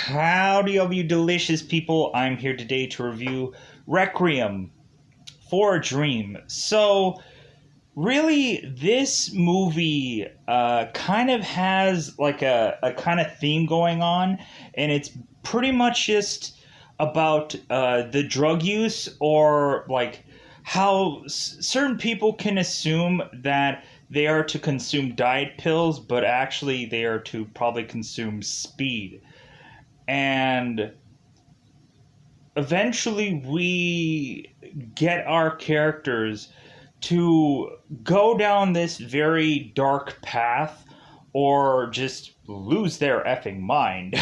Howdy, all you delicious people. I'm here today to review Requiem for a Dream. So, really, this movie kind of has like a kind of theme going on, and it's pretty much just about the drug use or like how certain people can assume that they are to consume diet pills, but actually they are to probably consume speed. And eventually we get our characters to go down this very dark path or just lose their effing mind.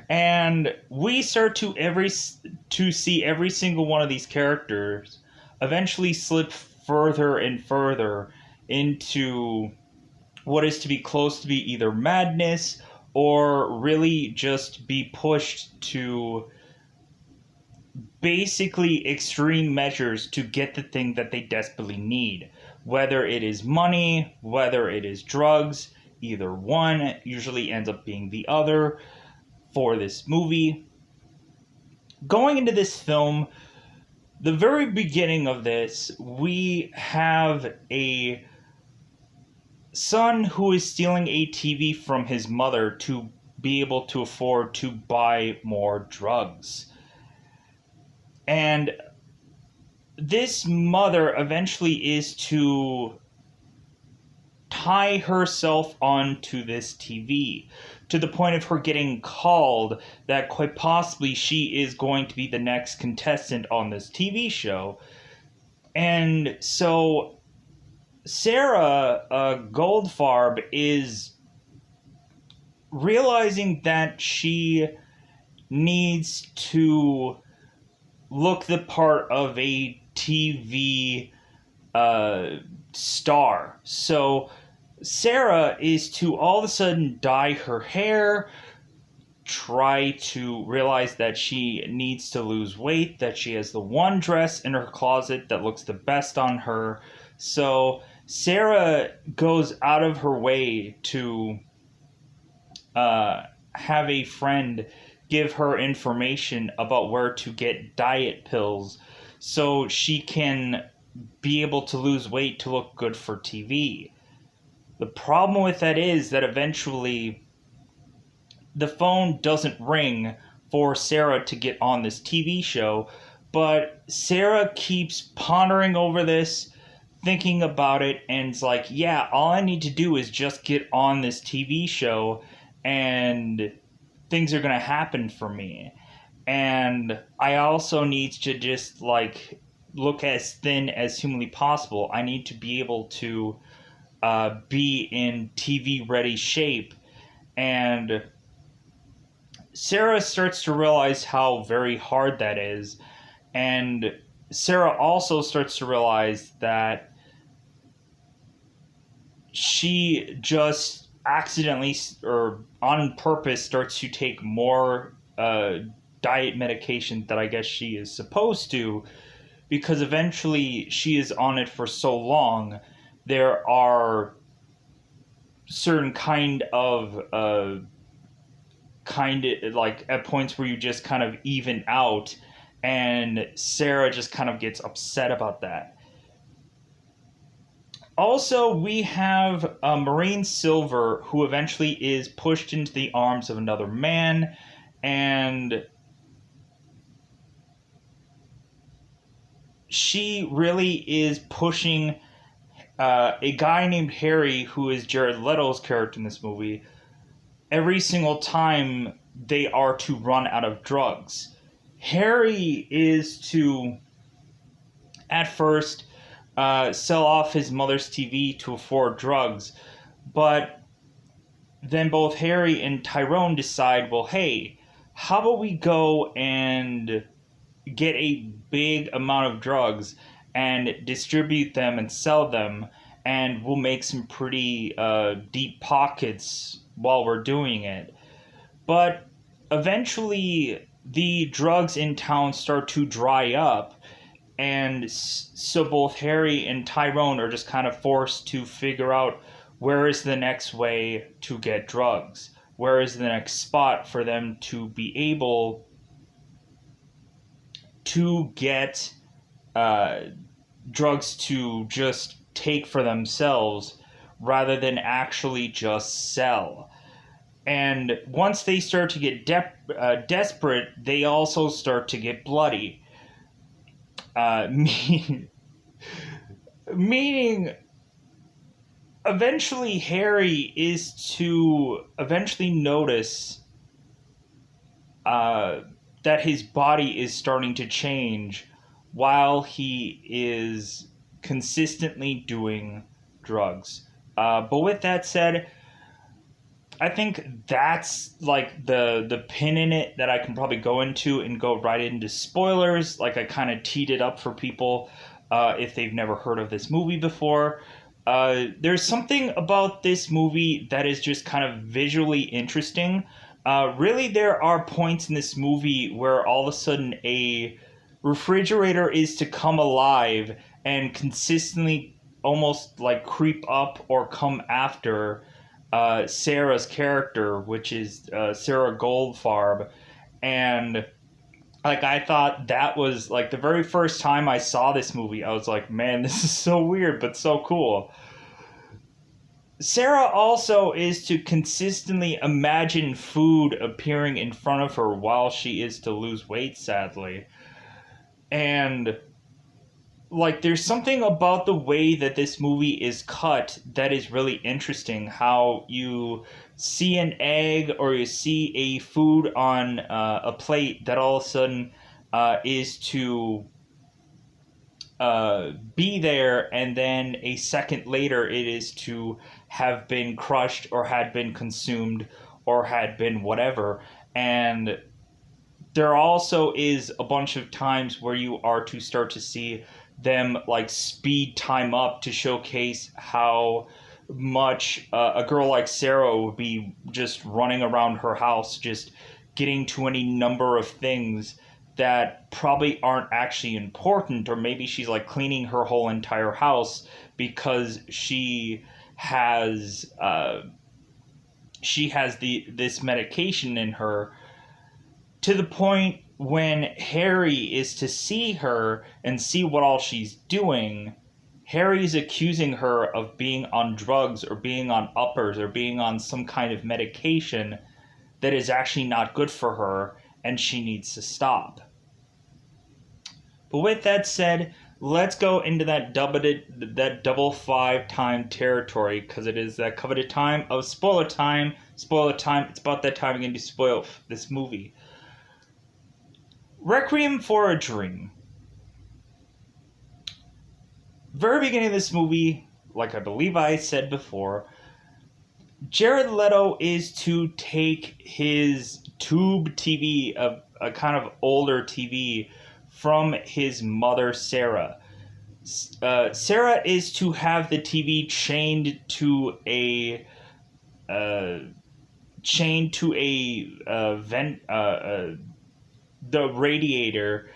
And we start to see every single one of these characters eventually slip further and further into what is to be close to be either madness or really just be pushed to basically extreme measures to get the thing that they desperately need. Whether it is money, whether it is drugs, either one usually ends up being the other for this movie. Going into this film, the very beginning of this, we have a son who is stealing a TV from his mother to be able to afford to buy more drugs. And this mother eventually is to tie herself onto this TV to the point of her getting called that quite possibly she is going to be the next contestant on this TV show. And so Sarah Goldfarb is realizing that she needs to look the part of a TV star. So Sarah is to all of a sudden dye her hair, try to realize that she needs to lose weight, that she has the one dress in her closet that looks the best on her. So Sarah goes out of her way to have a friend give her information about where to get diet pills so she can be able to lose weight to look good for TV. The problem with that is that eventually the phone doesn't ring for Sarah to get on this TV show, but Sarah keeps pondering over this, thinking about it, and it's like, yeah, all I need to do is just get on this TV show and things are going to happen for me. And I also need to just like look as thin as humanly possible. I need to be able to be in TV ready shape. And Sarah starts to realize how very hard that is. And Sarah also starts to realize that she just accidentally or on purpose starts to take more diet medication that I guess she is supposed to, because eventually she is on it for so long. There are certain kind of like at points where you just kind of even out, and Sarah just kind of gets upset about that. Also, we have Marine Silver, who eventually is pushed into the arms of another man, and she really is pushing a guy named Harry, who is Jared Leto's character in this movie, every single time they are to run out of drugs. Harry is to, at first, sell off his mother's TV to afford drugs, but then both Harry and Tyrone decide, well, hey, how about we go and get a big amount of drugs and distribute them and sell them, and we'll make some pretty deep pockets while we're doing it. But eventually the drugs in town start to dry up, and so both Harry and Tyrone are just kind of forced to figure out where is the next way to get drugs. where is the next spot for them to be able to get drugs to just take for themselves rather than actually just sell. And once they start to get desperate, they also start to get bloody. Meaning, eventually Harry is to eventually notice that his body is starting to change while he is consistently doing drugs. But with that said, I think that's like the pin in it that I can probably go into and go right into spoilers. Like I kind of teed it up for people if they've never heard of this movie before. There's something about this movie that is just kind of visually interesting. Really, there are points in this movie where all of a sudden a refrigerator is to come alive and consistently almost like creep up or come after Sarah's character, which is Sarah Goldfarb. And like I thought that was like the very first time I saw this movie, I was like, man, this is so weird but so cool. Sarah also is to consistently imagine food appearing in front of her while she is to lose weight, sadly. And like there's something about the way that this movie is cut that is really interesting. How you see an egg or you see a food on a plate that all of a sudden is to be there, and then a second later it is to have been crushed or had been consumed or had been whatever. And there also is a bunch of times where you are to start to see them like speed time up to showcase how much a girl like Sarah would be just running around her house, just getting to any number of things that probably aren't actually important, or maybe she's like cleaning her whole entire house because she has this medication in her, to the point when Harry is to see her and see what all she's doing. Harry's accusing her of being on drugs or being on uppers or being on some kind of medication that is actually not good for her, and she needs to stop. But with that said, let's go into that double five time territory, because it is that coveted time of spoiler time. Spoiler time. It's about that time again to spoil this movie. Requiem for a Dream. Very beginning of this movie, like I believe I said before, Jared Leto is to take his tube TV, a kind of older TV, from his mother, Sarah. Sarah is to have the TV chained to a vent, the radiator,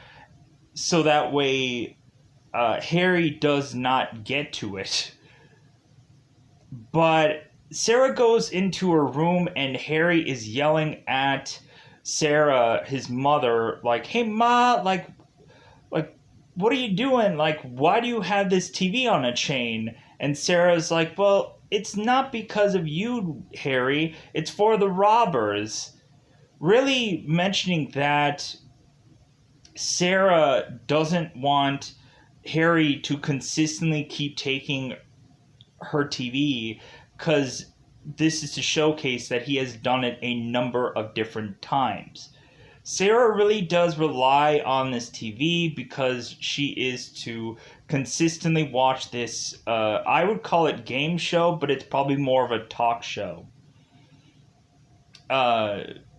so that way Harry does not get to it. But Sarah goes into her room and Harry is yelling at Sarah, his mother, like, "Hey, Ma, like, what are you doing? Like, why do you have this TV on a chain?" And Sarah's like, "Well, it's not because of you, Harry. It's for the robbers." Really mentioning that Sarah doesn't want Harry to consistently keep taking her TV, because this is to showcase that he has done it a number of different times. Sarah really does rely on this TV because she is to consistently watch this, I would call it game show, but it's probably more of a talk show.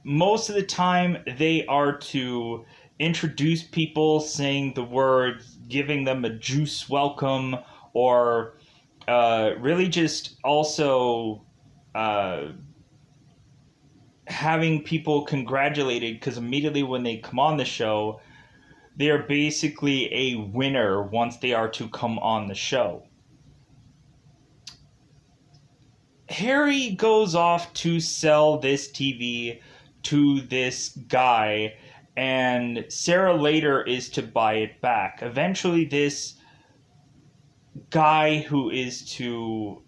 Most of the time, they are to introduce people saying the words, giving them a juice welcome, or really just also having people congratulated, because immediately when they come on the show, they are basically a winner once they are to come on the show. Harry goes off to sell this TV to this guy, and Sarah later is to buy it back. Eventually, this guy who is to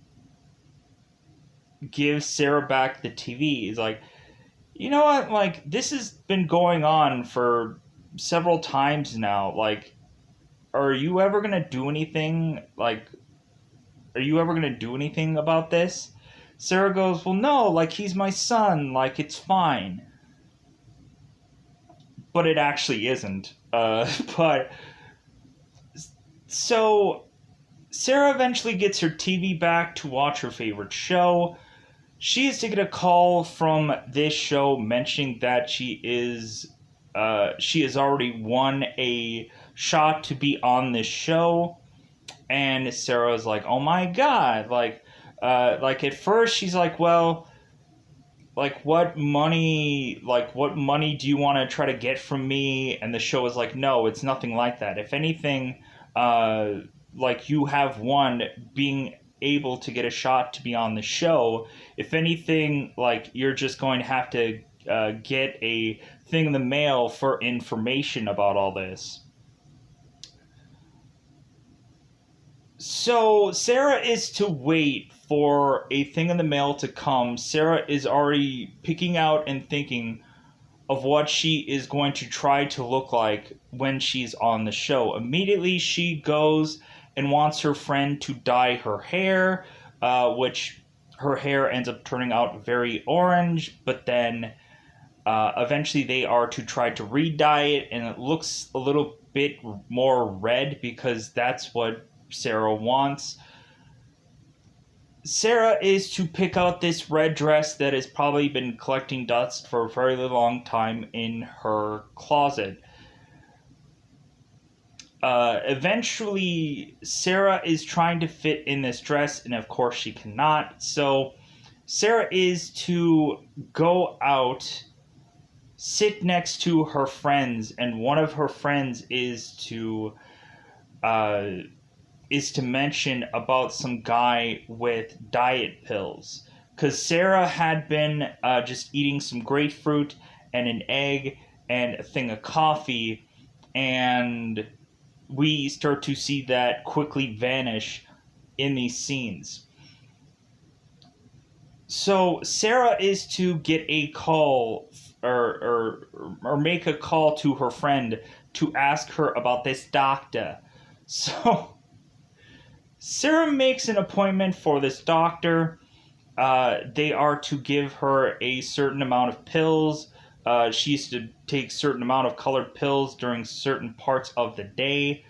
give Sarah back the TV is like, you know what? Like, this has been going on for several times now. Like, are you ever gonna do anything? Like, are you ever gonna do anything about this? Sarah goes, well, no, like, he's my son. Like, it's fine. But it actually isn't. But, so, Sarah eventually gets her TV back to watch her favorite show. She is to get a call from this show mentioning that she has already won a shot to be on this show, and Sarah's like, "Oh my god!" Like at first she's like, "Well, like what money? Like what money do you want to try to get from me?" And the show is like, "No, it's nothing like that. If anything, uh, like you have won being able to get a shot to be on the show. If anything, like you're just going to have to get a thing in the mail for information about all this." So Sarah is to wait for a thing in the mail to come. Sarah is already picking out and thinking of what she is going to try to look like when she's on the show. Immediately, she goes and wants her friend to dye her hair, which her hair ends up turning out very orange, but then eventually they are to try to re-dye it, and it looks a little bit more red because that's what Sarah wants. Sarah is to pick out this red dress that has probably been collecting dust for a very long time in her closet. Eventually, Sarah is trying to fit in this dress, and of course, she cannot. So, Sarah is to go out, sit next to her friends, and one of her friends uh, is to mention about some guy with diet pills. Because Sarah had been just eating some grapefruit and an egg and a thing of coffee, and we start to see that quickly vanish in these scenes. So Sarah is to get a call or make a call to her friend to ask her about this doctor. So Sarah makes an appointment for this doctor. They are to give her a certain amount of pills. She's to take certain amount of colored pills during certain parts of the day.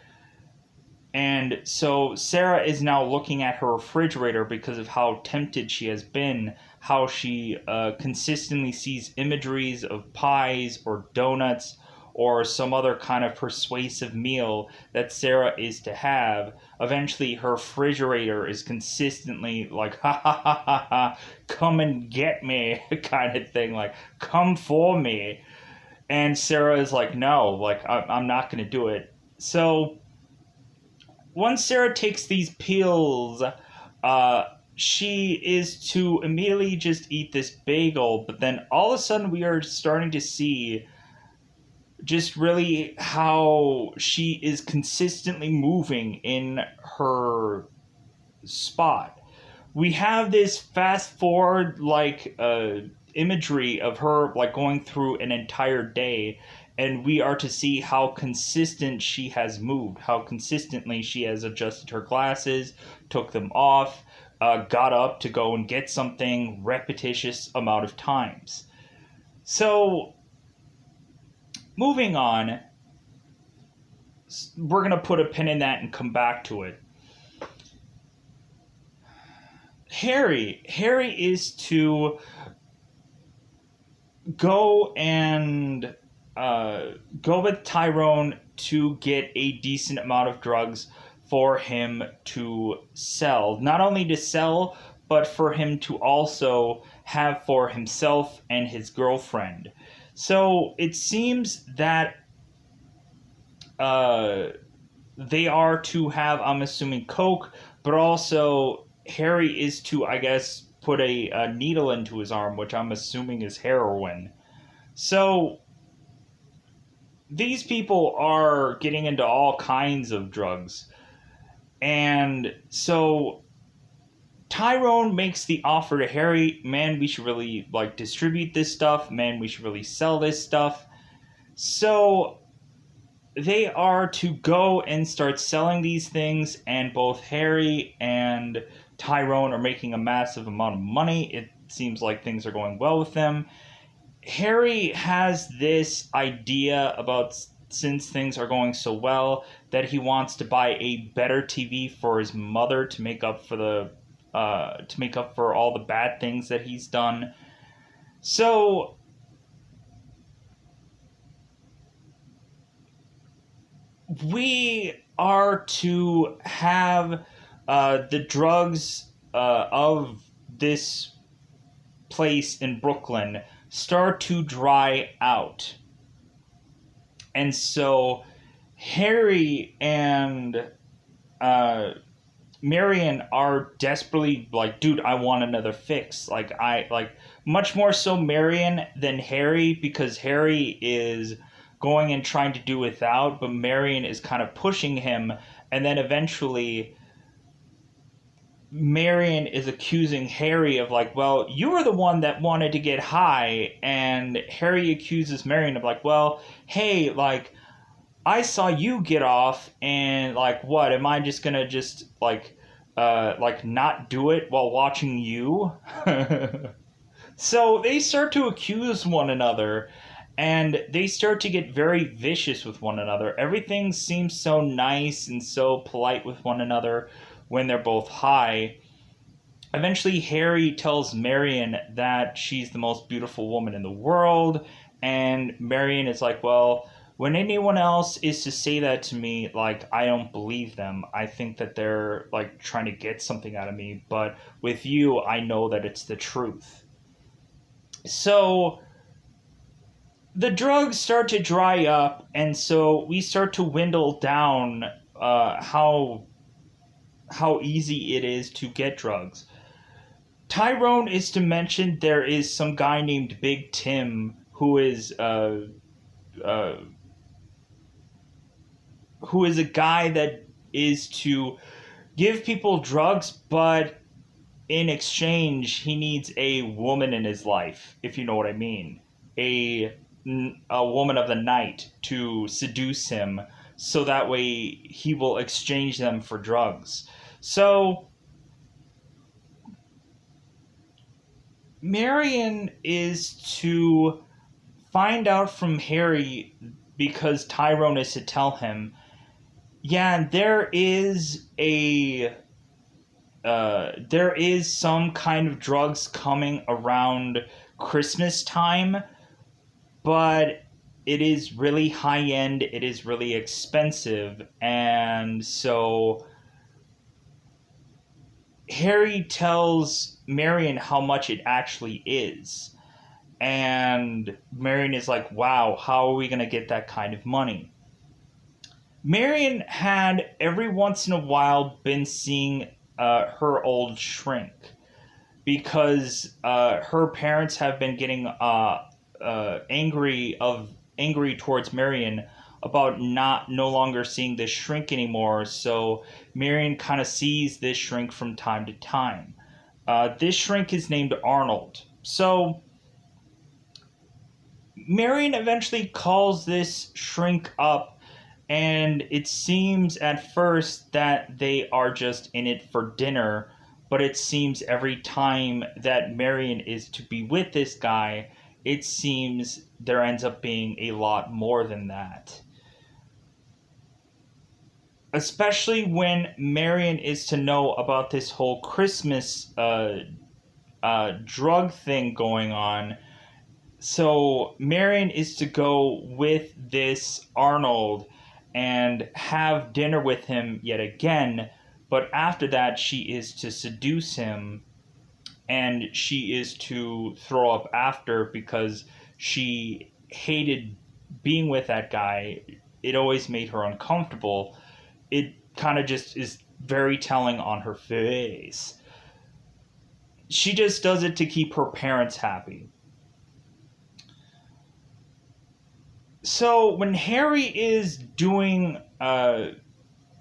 And so Sarah is now looking at her refrigerator because of how tempted she has been, how she consistently sees imageries of pies or donuts or some other kind of persuasive meal that Sarah is to have. Eventually, her refrigerator is consistently like, ha ha ha ha ha, come and get me, kind of thing, like, come for me. And Sarah is like, no, like, I'm not going to do it. So, once Sarah takes these pills, she is to immediately just eat this bagel, but then all of a sudden we are starting to see just really how she is consistently moving in her spot. We have this fast forward imagery of her like going through an entire day, and we are to see how consistent she has moved, how consistently she has adjusted her glasses, took them off, got up to go and get something repetitious amount of times. So moving on, we're going to put a pin in that and come back to it. Harry is to go and go with Tyrone to get a decent amount of drugs for him to sell. Not only to sell, but for him to also have for himself and his girlfriend. So it seems that they are to have, I'm assuming, coke, but also Harry is to, I guess, put a needle into his arm, which I'm assuming is heroin. So these people are getting into all kinds of drugs. And so Tyrone makes the offer to Harry, man, we should really like distribute this stuff, man, we should really sell this stuff. So they are to go and start selling these things, and both Harry and Tyrone are making a massive amount of money. It seems like things are going well with them. Harry has this idea about, since things are going so well, that he wants to buy a better TV for his mother to make up for all the bad things that he's done. So we are to have the drugs of this place in Brooklyn start to dry out. And so Harry and Marion are desperately like, dude, I want another fix. Much more so Marion than Harry, because Harry is going and trying to do without, but Marion is kind of pushing him, and then eventually Marion is accusing Harry of like, well, you were the one that wanted to get high, and Harry accuses Marion of like, well, hey, like, I saw you get off, and like, what, am I just gonna just like not do it while watching you? So they start to accuse one another, and they start to get very vicious with one another. Everything seems so nice and so polite with one another when they're both high. Eventually, Harry tells Marion that she's the most beautiful woman in the world, and Marion is like, well, when anyone else is to say that to me, like, I don't believe them. I think that they're, like, trying to get something out of me, but with you, I know that it's the truth. So the drugs start to dry up, and so we start to dwindle down how easy it is to get drugs. Tyrone is to mention there is some guy named Big Tim who is a guy that is to give people drugs, but in exchange he needs a woman in his life, if you know what I mean. A woman of the night to seduce him, so that way he will exchange them for drugs. So Marion is to find out from Harry, because Tyrone is to tell him, yeah, there is some kind of drugs coming around Christmas time, but it is really high end, it is really expensive, and so Harry tells Marion how much it actually is. And Marion is like, wow, how are we going to get that kind of money? Marion had every once in a while been seeing her old shrink, because her parents have been getting angry towards Marion about no longer seeing this shrink anymore. So Marion kind of sees this shrink from time to time. This shrink is named Arnold. So Marion eventually calls this shrink up, and it seems at first that they are just in it for dinner, but it seems every time that Marion is to be with this guy, it seems there ends up being a lot more than that. Especially when Marion is to know about this whole Christmas drug thing going on. So Marion is to go with this Arnold and have dinner with him yet again, but after that she is to seduce him, and she is to throw up after, because she hated being with that guy. It always made her uncomfortable. It kind of just is very telling on her face. she just does it to keep her parents happy. So when Harry is doing or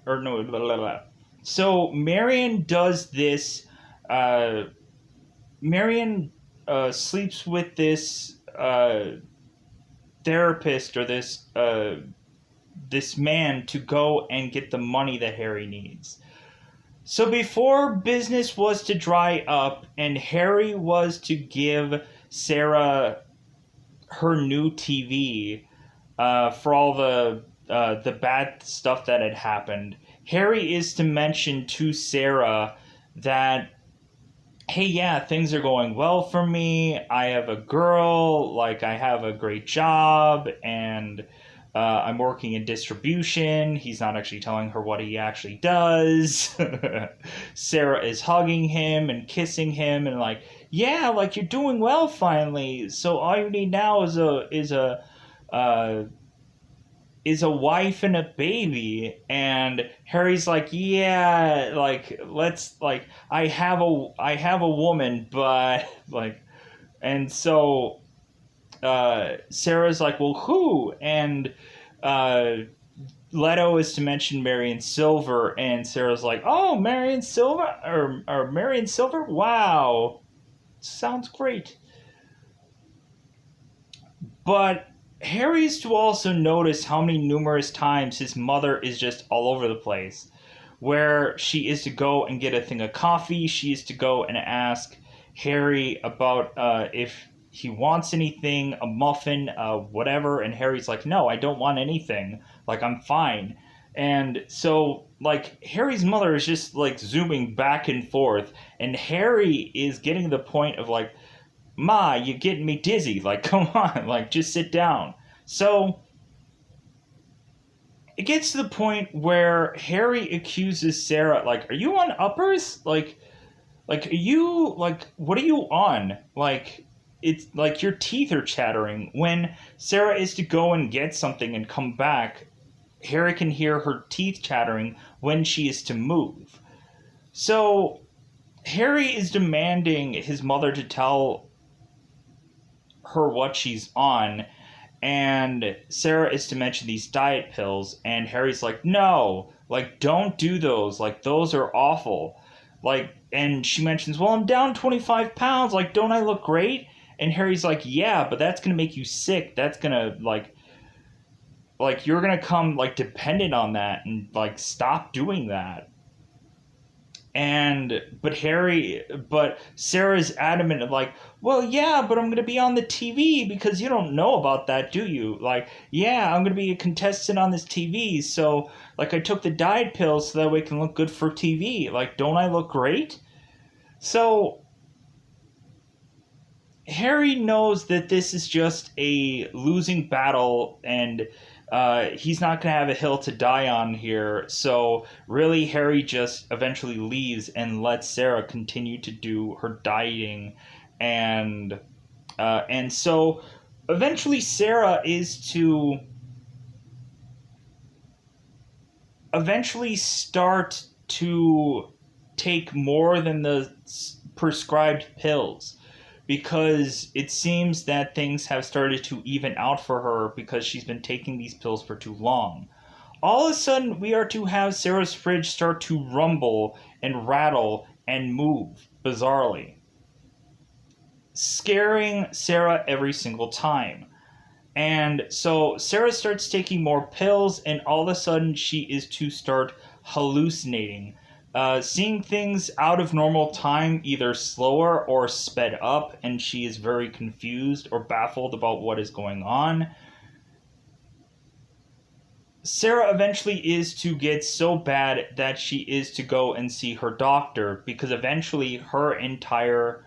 no blah, blah, blah. So Marion does this uh Marion sleeps with this therapist, or this man, to go and get the money that Harry needs. So before business was to dry up and Harry was to give Sarah her new TV, for all the bad stuff that had happened, Harry is to mention to Sarah that, hey, yeah, things are going well for me. I have a girl, like, I have a great job, and I'm working in distribution. He's not actually telling her what he actually does. Sarah is hugging him and kissing him, and like, yeah, like, you're doing well finally. So all you need now uh, is a wife and a baby. And Harry's like, yeah, like, let's, like, I have a woman, but like, and so Sarah's like, well, who? And uh Leto is to mention Marion Silver, and Sarah's like, oh, Marion Silver, or Marion Silver, wow, sounds great. But Harry's to also notice how many numerous times his mother is just all over the place. Where she is to go and get a thing of coffee, she is to go and ask Harry about if he wants anything, a muffin, whatever, and Harry's like, no, I don't want anything. Like, I'm fine. And so, like, Harry's mother is just, like, zooming back and forth, and Harry is getting to the point of, like, Ma, you're getting me dizzy. Like, come on, like, just sit down. So it gets to the point where Harry accuses Sarah, like, are you on uppers? Like, are you, like, what are you on? Like, it's like your teeth are chattering. When Sarah is to go and get something and come back, Harry can hear her teeth chattering when she is to move. So Harry is demanding his mother to tell her what she's on, and Sarah is to mention these diet pills, and Harry's like, no, like, don't do those, like, those are awful. Like, and she mentions, well, I'm down 25 pounds, like, don't I look great? And Harry's like, yeah, but that's gonna make you sick. That's gonna, like, you're gonna come, like, dependent on that, and, like, stop doing that. And but Sarah's adamant of, like, well, yeah, but I'm gonna be on the TV, because you don't know about that, do you? Like, yeah, I'm gonna be a contestant on this TV, so, like, I took the diet pills so that way I can look good for TV. Like, don't I look great? So Harry knows that this is just a losing battle, and he's not going to have a hill to die on here. So really, Harry just eventually leaves and lets Sarah continue to do her dieting, and so eventually Sarah is to eventually start to take more than the prescribed pills, because it seems that things have started to even out for her because she's been taking these pills for too long. All of a sudden, we are to have Sarah's fridge start to rumble and rattle and move bizarrely, scaring Sarah every single time. And so Sarah starts taking more pills, and all of a sudden she is to start hallucinating, seeing things out of normal time, either slower or sped up, and she is very confused or baffled about what is going on. Sarah eventually is to get so bad that she is to go and see her doctor, because eventually her entire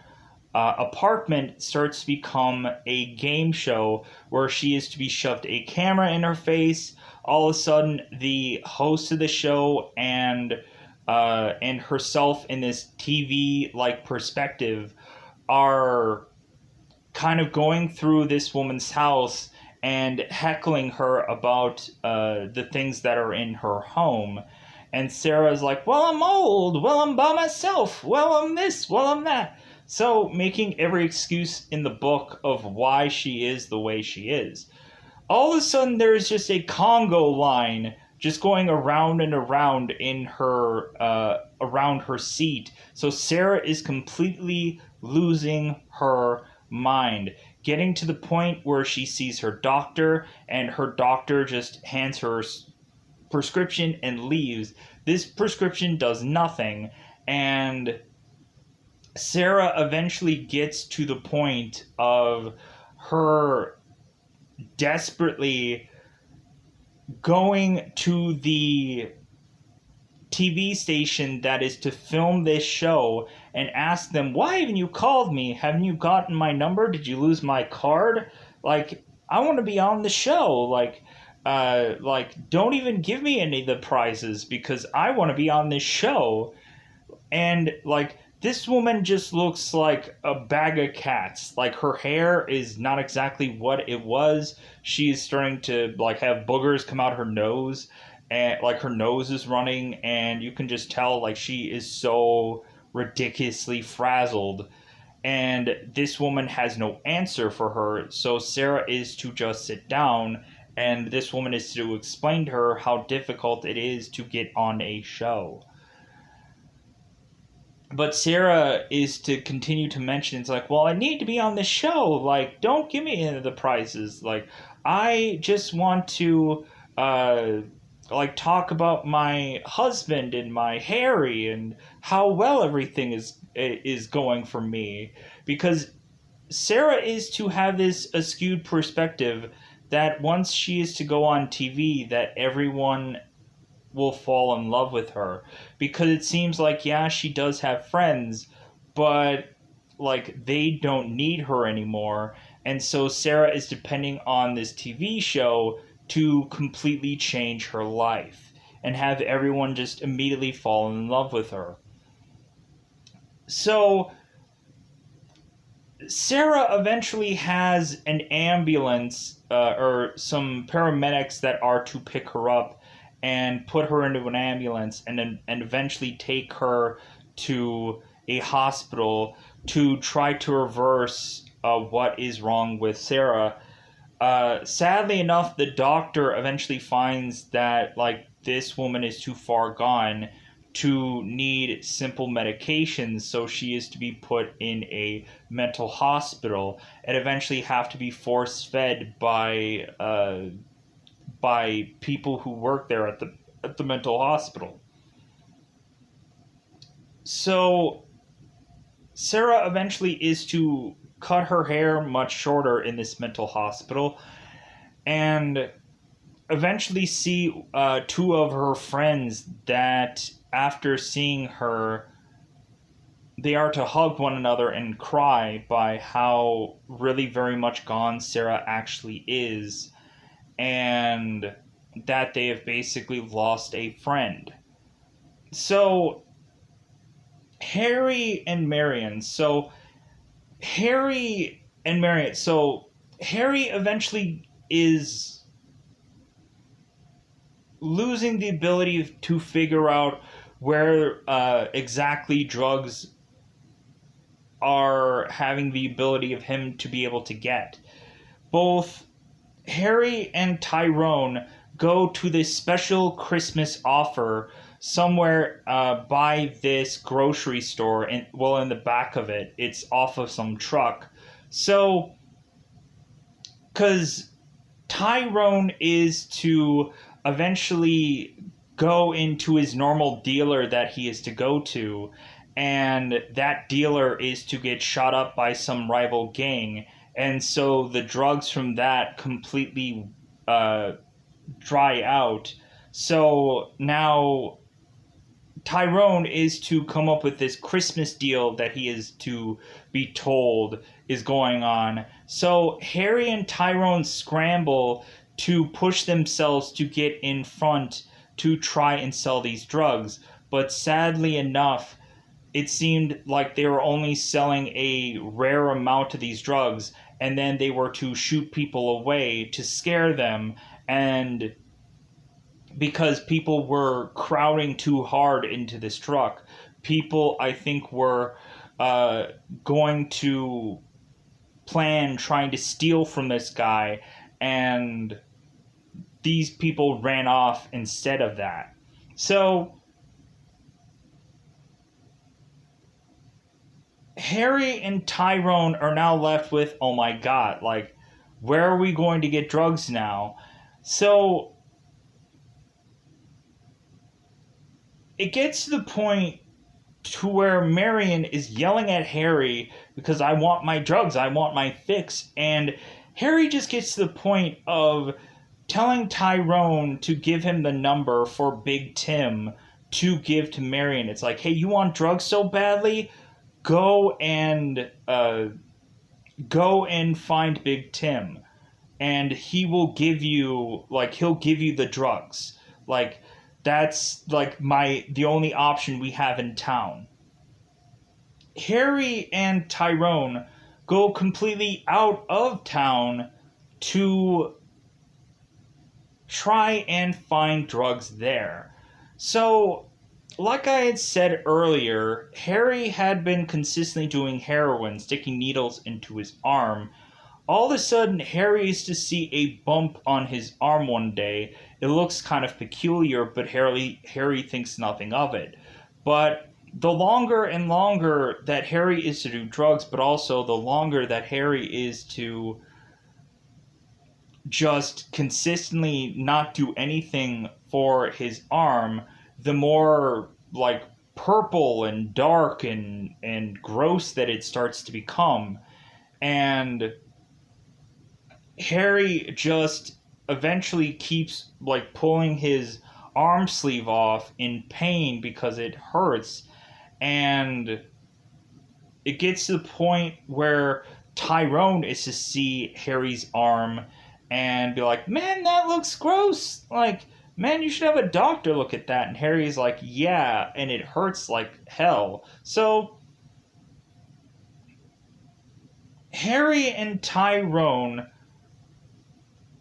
apartment starts to become a game show where she is to be shoved a camera in her face. All of a sudden, the host of the show and herself in this TV like perspective are kind of going through this woman's house and heckling her about the things that are in her home. And Sarah's like, well, I'm old. Well, I'm by myself. Well, I'm this. Well, I'm that. So, making every excuse in the book of why she is the way she is. All of a sudden, there is just a Congo line just going around and around in her around her seat. So Sarah is completely losing her mind, getting to the point where she sees her doctor, and her doctor just hands her prescription and leaves. This prescription does nothing, and Sarah eventually gets to the point of her desperately going to the TV station that is to film this show and ask them, why haven't you called me? Haven't you gotten my number? Did you lose my card? Like, I want to be on the show. Don't even give me any of the prizes because I want to be on this show. And this woman just looks like a bag of cats. Like, her hair is not exactly what it was. She's starting to have boogers come out her nose, and her nose is running, and you can just tell she is so ridiculously frazzled. And this woman has no answer for her, so Sarah is to just sit down, and this woman is to explain to her how difficult it is to get on a show. But Sarah is to continue to mention, it's well, I need to be on this show. Don't give me any of the prizes. I just want to, talk about my husband and my Harry and how well everything is going for me. Because Sarah is to have this askewed perspective that once she is to go on TV, that everyone will fall in love with her, because it seems she does have friends, but they don't need her anymore, and so Sarah is depending on this TV show to completely change her life and have everyone just immediately fall in love with her. So Sarah eventually has an ambulance or some paramedics that are to pick her up and put her into an ambulance and eventually take her to a hospital to try to reverse what is wrong with Sarah. Sadly enough, the doctor eventually finds that this woman is too far gone to need simple medications, so she is to be put in a mental hospital and eventually have to be force fed by people who work there at the mental hospital. So Sarah eventually is to cut her hair much shorter in this mental hospital and eventually see two of her friends that after seeing her they are to hug one another and cry by how really very much gone Sarah actually is, and that they have basically lost a friend. So Harry and Marion. So Harry and Marion. So Harry eventually is losing the ability to figure out where exactly drugs are having the ability of him to be able to get. Both Harry and Tyrone go to this special Christmas offer somewhere by this grocery store, and in the back of it, it's off of some truck. So, because Tyrone is to eventually go into his normal dealer that he is to go to, and that dealer is to get shot up by some rival gang, and so the drugs from that completely dry out. So now Tyrone is to come up with this Christmas deal that he is to be told is going on. So Harry and Tyrone scramble to push themselves to get in front to try and sell these drugs. But sadly enough, it seemed like they were only selling a rare amount of these drugs, and then they were to shoot people away to scare them, and because people were crowding too hard into this truck, people, I think, were uh, going to plan trying to steal from this guy, and these people ran off instead of that. So Harry and Tyrone are now left with, oh my god, like, where are we going to get drugs now? So it gets to the point to where Marion is yelling at Harry because I want my drugs, I want my fix, and Harry just gets to the point of telling Tyrone to give him the number for Big Tim to give to Marion. It's like, hey, you want drugs so badly? Go and go and find Big Tim, and he will give you, like, he'll give you the drugs. Like, that's like the only option we have in town. Harry and Tyrone go completely out of town to try and find drugs there. So, like I had said earlier, Harry had been consistently doing heroin, sticking needles into his arm. All of a sudden, Harry is to see a bump on his arm one day. It looks kind of peculiar, but Harry thinks nothing of it. But the longer and longer that Harry is to do drugs, but also the longer that Harry is to just consistently not do anything for his arm, the more like purple and dark and gross that it starts to become. And Harry just eventually keeps like pulling his arm sleeve off in pain because it hurts, and it gets to the point where Tyrone is to see Harry's arm and be like, man, that looks gross. Like, man, you should have a doctor look at that. And Harry's like, yeah, and it hurts like hell. So Harry and Tyrone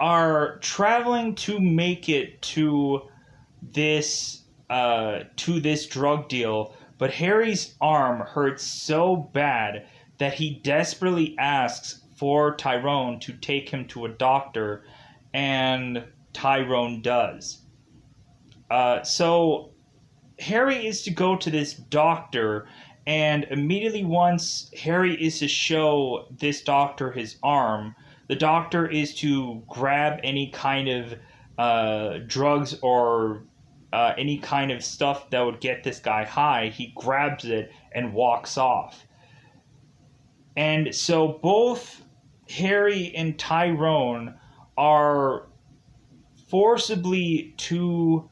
are traveling to make it to this drug deal, but Harry's arm hurts so bad that he desperately asks for Tyrone to take him to a doctor, and Tyrone does. So Harry is to go to this doctor, and immediately once Harry is to show this doctor his arm, the doctor is to grab any kind of drugs or any kind of stuff that would get this guy high. He grabs it and walks off. And so both Harry and Tyrone are forcibly to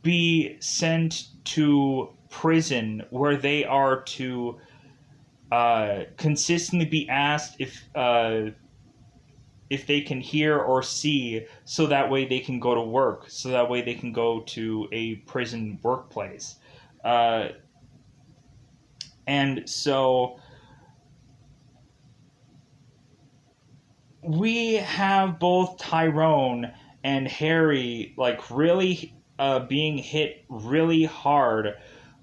be sent to prison, where they are to consistently be asked if they can hear or see, so that way they can go to work, so that way they can go to a prison workplace. And so we have both Tyrone and Harry like really being hit really hard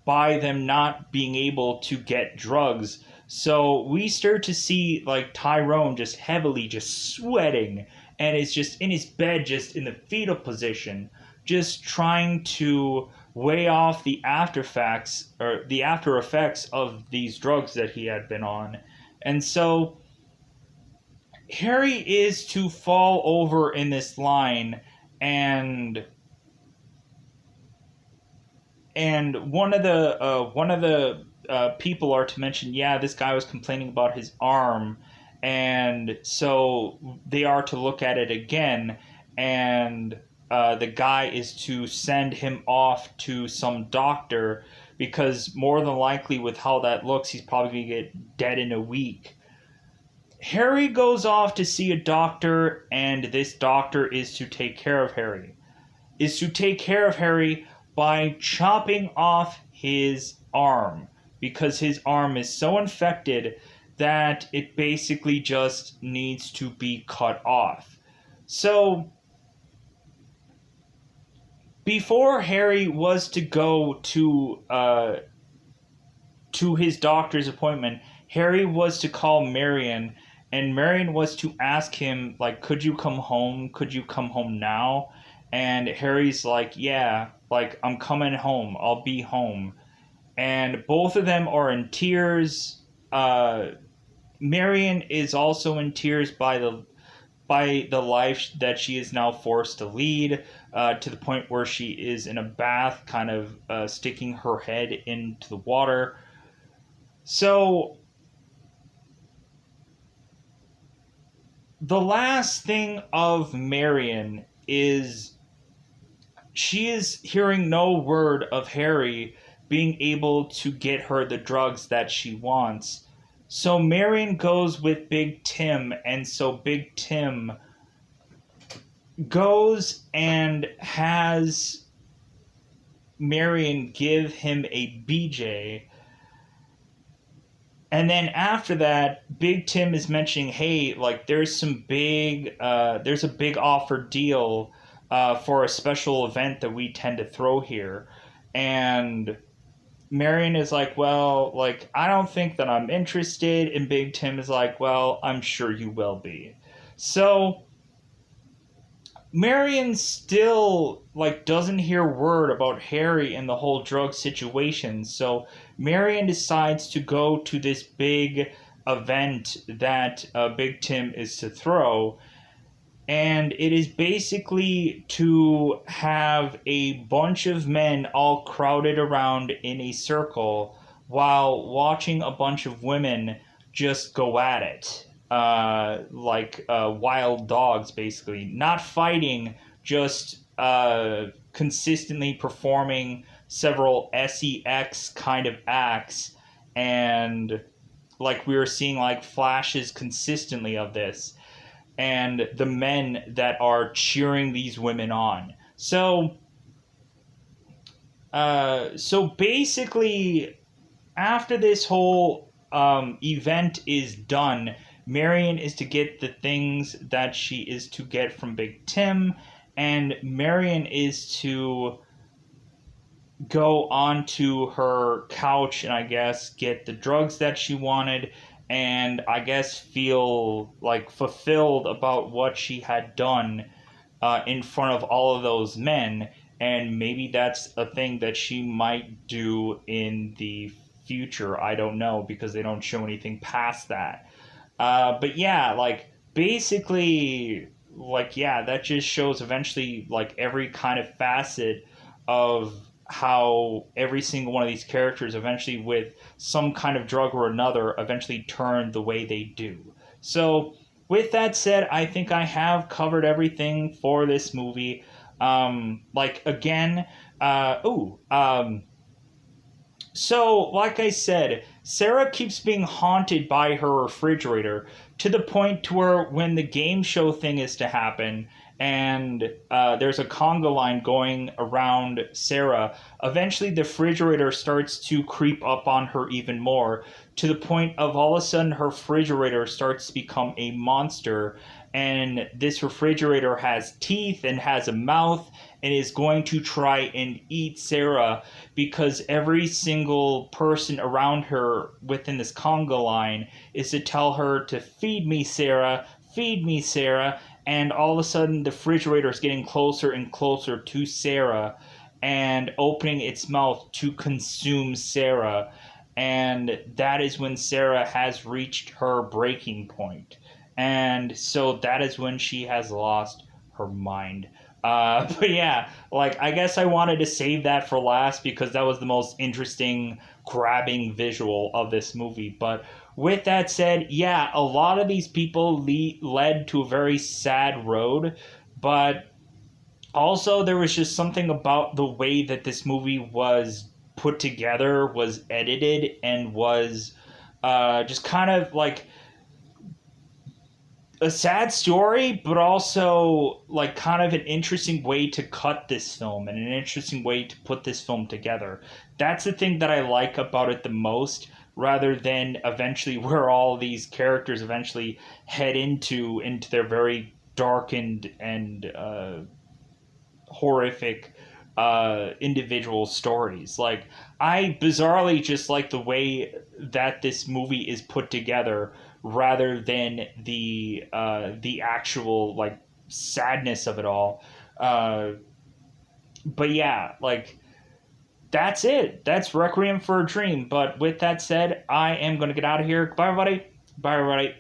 by them not being able to get drugs. So we start to see like Tyrone just heavily just sweating and is just in his bed, just in the fetal position, just trying to weigh off the after effects of these drugs that he had been on. And so Harry is to fall over in this line, and one of the people are to mention, yeah, this guy was complaining about his arm, and so they are to look at it again, and the guy is to send him off to some doctor, because more than likely with how that looks, he's probably going to get dead in a week. Harry goes off to see a doctor, and this doctor is to take care of Harry. By chopping off his arm, because his arm is so infected that it basically just needs to be cut off. So, before Harry was to go to his doctor's appointment, Harry was to call Marion, and Marion was to ask him, like, could you come home? Could you come home now? And Harry's like, yeah, like, I'm coming home. I'll be home. And both of them are in tears. Marion is also in tears by the life that she is now forced to lead, to the point where she is in a bath, kind of sticking her head into the water. So, the last thing of Marion is she is hearing no word of Harry being able to get her the drugs that she wants. So Marion goes with Big Tim, and so Big Tim goes and has Marion give him a BJ. And then after that, Big Tim is mentioning, hey, like there's a big offer deal for a special event that we tend to throw here. And Marion is like, well, like, I don't think that I'm interested. And Big Tim is like, well, I'm sure you will be. So Marion still like doesn't hear word about Harry and the whole drug situation. So Marion decides to go to this big event that Big Tim is to throw, and it is basically to have a bunch of men all crowded around in a circle while watching a bunch of women just go at it. Like wild dogs, basically. Not fighting, just consistently performing several sex kind of acts. And like we were seeing like flashes consistently of this, and the men that are cheering these women on. So basically, after this whole event is done, Marion is to get the things that she is to get from Big Tim, and Marion is to go onto her couch and I guess get the drugs that she wanted, and I guess feel like fulfilled about what she had done in front of all of those men. And maybe that's a thing that she might do in the future. I don't know, because they don't show anything past that. But yeah, like basically, like yeah, that just shows eventually like every kind of facet of how every single one of these characters eventually with some kind of drug or another eventually turn the way they do. So with that said, I think I have covered everything for this movie. Like again, so, like I said, Sarah keeps being haunted by her refrigerator to the point to where when the game show thing is to happen and there's a conga line going around Sarah, eventually the refrigerator starts to creep up on her even more to the point of all of a sudden her refrigerator starts to become a monster, and this refrigerator has teeth and has a mouth and is going to try and eat Sarah, because every single person around her within this conga line is to tell her to feed me, Sarah, feed me, Sarah. And all of a sudden, the refrigerator is getting closer and closer to Sarah and opening its mouth to consume Sarah. And that is when Sarah has reached her breaking point. And so that is when she has lost her mind. But yeah, like I guess I wanted to save that for last because that was the most interesting, grabbing visual of this movie. But with that said, yeah, a lot of these people led to a very sad road, but also there was just something about the way that this movie was put together, was edited, and was just kind of like a sad story, but also like kind of an interesting way to cut this film and an interesting way to put this film together. That's the thing that I like about it the most, rather than eventually where all these characters eventually head into their very darkened and horrific individual stories. Like, I bizarrely just like the way that this movie is put together rather than the actual like sadness of it all. Uh, but yeah, like that's it. That's Requiem for a Dream. But with that said, I am going to get out of here. Bye, everybody. Bye, everybody.